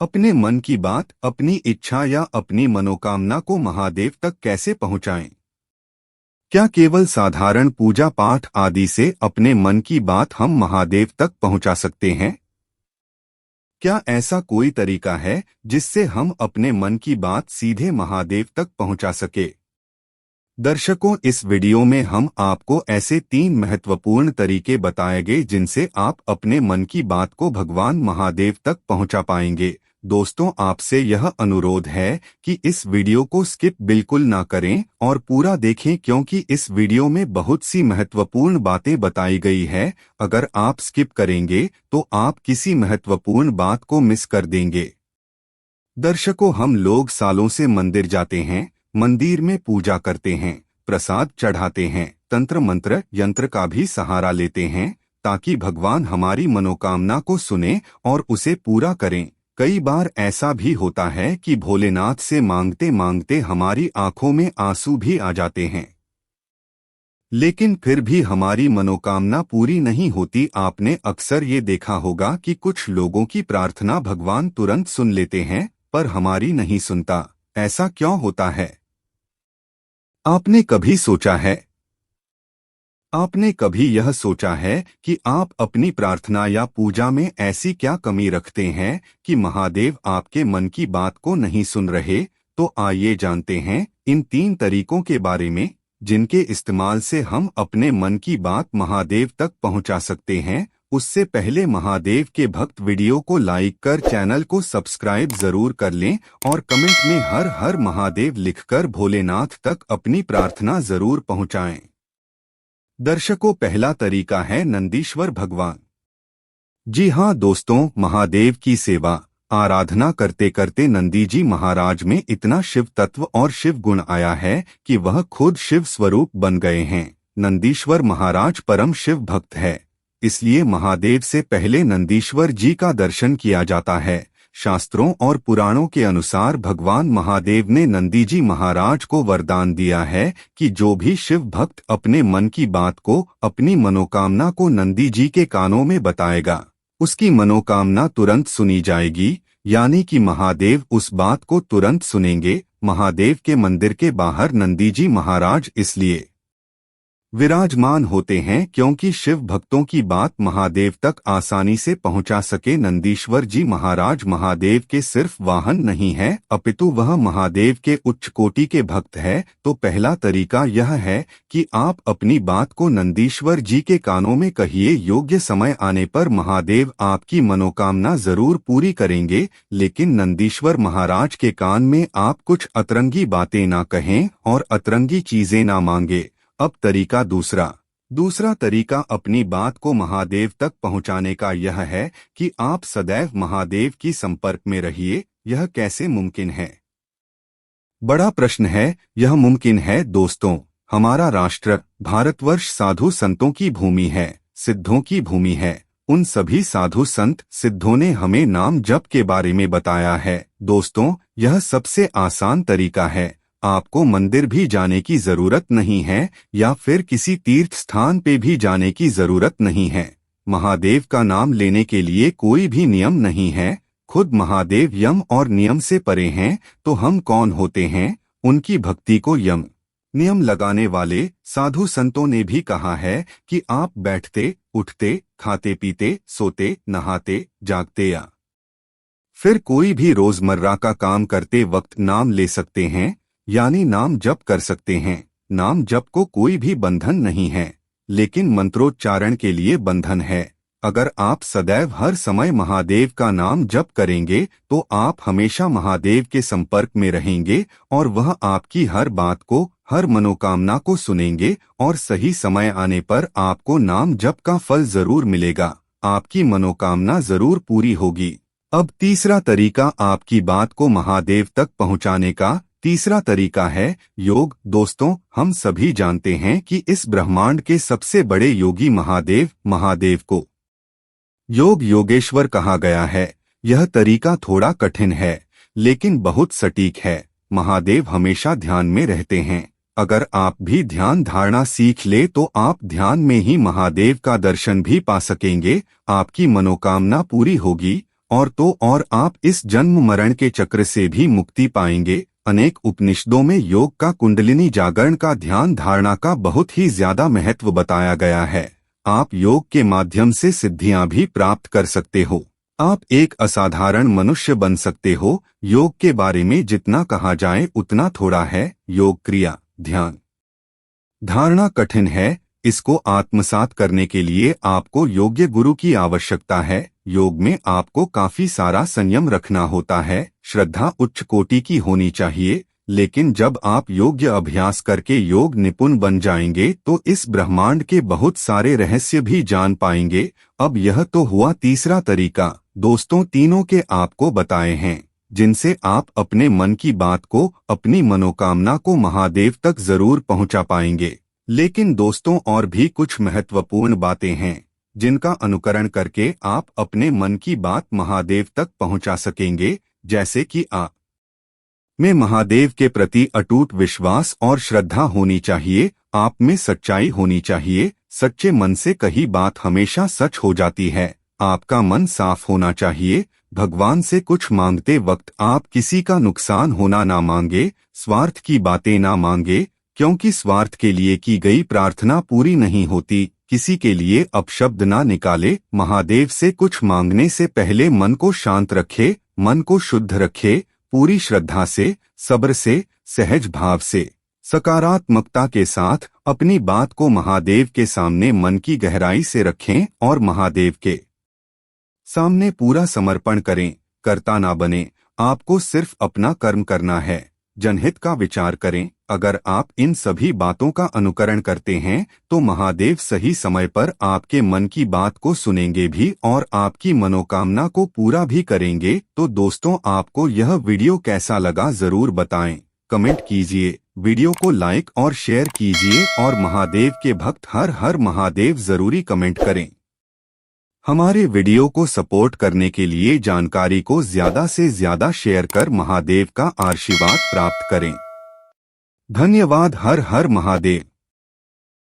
अपने मन की बात, अपनी इच्छा या अपनी मनोकामना को महादेव तक कैसे पहुंचाएं? क्या केवल साधारण पूजा पाठ आदि से अपने मन की बात हम महादेव तक पहुंचा सकते हैं? क्या ऐसा कोई तरीका है जिससे हम अपने मन की बात सीधे महादेव तक पहुंचा सके? दर्शकों, इस वीडियो में हम आपको ऐसे 3 महत्वपूर्ण तरीके बताएंगे जिनसे आप अपने मन की बात को भगवान महादेव तक पहुंचा पाएंगे। दोस्तों, आपसे यह अनुरोध है कि इस वीडियो को स्किप बिल्कुल ना करें और पूरा देखें, क्योंकि इस वीडियो में बहुत सी महत्वपूर्ण बातें बताई गई है। अगर आप स्किप करेंगे तो आप किसी महत्वपूर्ण बात को मिस कर देंगे। दर्शकों, हम लोग सालों से मंदिर जाते हैं, मंदिर में पूजा करते हैं, प्रसाद चढ़ाते हैं, तंत्र मंत्र यंत्र का भी सहारा लेते हैं ताकि भगवान हमारी मनोकामना को सुने और उसे पूरा करें। कई बार ऐसा भी होता है कि भोलेनाथ से मांगते मांगते हमारी आंखों में आंसू भी आ जाते हैं, लेकिन फिर भी हमारी मनोकामना पूरी नहीं होती। आपने अक्सर ये देखा होगा कि कुछ लोगों की प्रार्थना भगवान तुरंत सुन लेते हैं, पर हमारी नहीं सुनता। ऐसा क्यों होता है? आपने कभी सोचा है? आपने कभी यह सोचा है कि आप अपनी प्रार्थना या पूजा में ऐसी क्या कमी रखते हैं कि महादेव आपके मन की बात को नहीं सुन रहे? तो आइए जानते हैं इन 3 तरीकों के बारे में, जिनके इस्तेमाल से हम अपने मन की बात महादेव तक पहुंचा सकते हैं। उससे पहले महादेव के भक्त वीडियो को लाइक कर चैनल को सब्सक्राइब जरूर कर लें और कमेंट में हर हर महादेव लिखकर भोलेनाथ तक अपनी प्रार्थना जरूर पहुंचाएं। दर्शकों, पहला तरीका है नंदीश्वर भगवान। जी हाँ दोस्तों, महादेव की सेवा आराधना करते करते नंदी जी महाराज में इतना शिव तत्व और शिव गुण आया है कि वह खुद शिव स्वरूप बन गए हैं। नंदीश्वर महाराज परम शिव भक्त है, इसलिए महादेव से पहले नंदीश्वर जी का दर्शन किया जाता है। शास्त्रों और पुराणों के अनुसार भगवान महादेव ने नंदी जी महाराज को वरदान दिया है कि जो भी शिव भक्त अपने मन की बात को, अपनी मनोकामना को नंदी जी के कानों में बताएगा, उसकी मनोकामना तुरंत सुनी जाएगी। यानी कि महादेव उस बात को तुरंत सुनेंगे। महादेव के मंदिर के बाहर नंदी जी महाराज इसलिए विराजमान होते हैं क्योंकि शिव भक्तों की बात महादेव तक आसानी से पहुंचा सके। नंदीश्वर जी महाराज महादेव के सिर्फ वाहन नहीं है, अपितु वह महादेव के उच्च कोटि के भक्त है। तो पहला तरीका यह है कि आप अपनी बात को नंदीश्वर जी के कानों में कहिए। योग्य समय आने पर महादेव आपकी मनोकामना जरूर पूरी करेंगे, लेकिन नंदीश्वर महाराज के कान में आप कुछ अतरंगी बातें ना कहें और अतरंगी चीजें ना मांगे। अब तरीका दूसरा तरीका अपनी बात को महादेव तक पहुंचाने का यह है कि आप सदैव महादेव की संपर्क में रहिए। यह कैसे मुमकिन है? बड़ा प्रश्न है। यह मुमकिन है दोस्तों, हमारा राष्ट्र भारतवर्ष साधु संतों की भूमि है, सिद्धों की भूमि है। उन सभी साधु संत सिद्धों ने हमें नाम जप के बारे में बताया है। दोस्तों, यह सबसे आसान तरीका है। आपको मंदिर भी जाने की जरूरत नहीं है या फिर किसी तीर्थ स्थान पे भी जाने की जरूरत नहीं है। महादेव का नाम लेने के लिए कोई भी नियम नहीं है। खुद महादेव यम और नियम से परे हैं, तो हम कौन होते हैं उनकी भक्ति को यम नियम लगाने वाले? साधु संतों ने भी कहा है कि आप बैठते, उठते, खाते पीते, सोते, नहाते, जागते या फिर कोई भी रोजमर्रा का काम करते वक्त नाम ले सकते हैं, यानी नाम जप कर सकते हैं। नाम जप को कोई भी बंधन नहीं है, लेकिन मंत्रोच्चारण के लिए बंधन है। अगर आप सदैव हर समय महादेव का नाम जप करेंगे तो आप हमेशा महादेव के संपर्क में रहेंगे और वह आपकी हर बात को, हर मनोकामना को सुनेंगे और सही समय आने पर आपको नाम जप का फल जरूर मिलेगा। आपकी मनोकामना जरूर पूरी होगी। अब तीसरा तरीका आपकी बात को महादेव तक पहुंचाने का तीसरा तरीका है योग। दोस्तों, हम सभी जानते हैं कि इस ब्रह्मांड के सबसे बड़े योगी महादेव को योग योगेश्वर कहा गया है। यह तरीका थोड़ा कठिन है, लेकिन बहुत सटीक है। महादेव हमेशा ध्यान में रहते हैं। अगर आप भी ध्यान धारणा सीख ले तो आप ध्यान में ही महादेव का दर्शन भी पा सकेंगे। आपकी मनोकामना पूरी होगी और आप इस जन्म मरण के चक्र से भी मुक्ति पाएंगे। अनेक उपनिषदों में योग का कुंडलिनी जागरण का ध्यान धारणा का बहुत ही ज्यादा महत्व बताया गया है। आप योग के माध्यम से सिद्धियां भी प्राप्त कर सकते हो। आप एक असाधारण मनुष्य बन सकते हो। योग के बारे में जितना कहा जाए उतना थोड़ा है। योग क्रिया ध्यान धारणा कठिन है। इसको आत्मसात करने के लिए आपको योग्य गुरु की आवश्यकता है। योग में आपको काफी सारा संयम रखना होता है। श्रद्धा उच्च कोटि की होनी चाहिए। लेकिन जब आप योग्य अभ्यास करके योग निपुण बन जाएंगे तो इस ब्रह्मांड के बहुत सारे रहस्य भी जान पाएंगे। अब यह तो हुआ तीसरा तरीका। दोस्तों, तीनों के आपको बताए हैं जिनसे आप अपने मन की बात को, अपनी मनोकामना को महादेव तक जरूर पहुंचा पाएंगे। लेकिन दोस्तों, और भी कुछ महत्वपूर्ण बातें हैं जिनका अनुकरण करके आप अपने मन की बात महादेव तक पहुंचा सकेंगे। जैसे कि आप में महादेव के प्रति अटूट विश्वास और श्रद्धा होनी चाहिए। आप में सच्चाई होनी चाहिए। सच्चे मन से कही बात हमेशा सच हो जाती है। आपका मन साफ होना चाहिए। भगवान से कुछ मांगते वक्त आप किसी का नुकसान होना ना मांगे, स्वार्थ की बातें ना मांगे, क्योंकि स्वार्थ के लिए की गई प्रार्थना पूरी नहीं होती। किसी के लिए अपशब्द ना निकाले। महादेव से कुछ मांगने से पहले मन को शांत रखे, मन को शुद्ध रखे। पूरी श्रद्धा से, सब्र से, सहज भाव से, सकारात्मकता के साथ अपनी बात को महादेव के सामने मन की गहराई से रखें और महादेव के सामने पूरा समर्पण करें। कर्ता ना बने। आपको सिर्फ अपना कर्म करना है। जनहित का विचार करें। अगर आप इन सभी बातों का अनुकरण करते हैं तो महादेव सही समय पर आपके मन की बात को सुनेंगे भी और आपकी मनोकामना को पूरा भी करेंगे। तो दोस्तों, आपको यह वीडियो कैसा लगा जरूर बताएं। कमेंट कीजिए, वीडियो को लाइक और शेयर कीजिए और महादेव के भक्त हर हर महादेव जरूरी कमेंट करें। हमारे वीडियो को सपोर्ट करने के लिए जानकारी को ज्यादा से ज्यादा शेयर कर महादेव का आशीर्वाद प्राप्त करें। धन्यवाद। हर हर महादेव।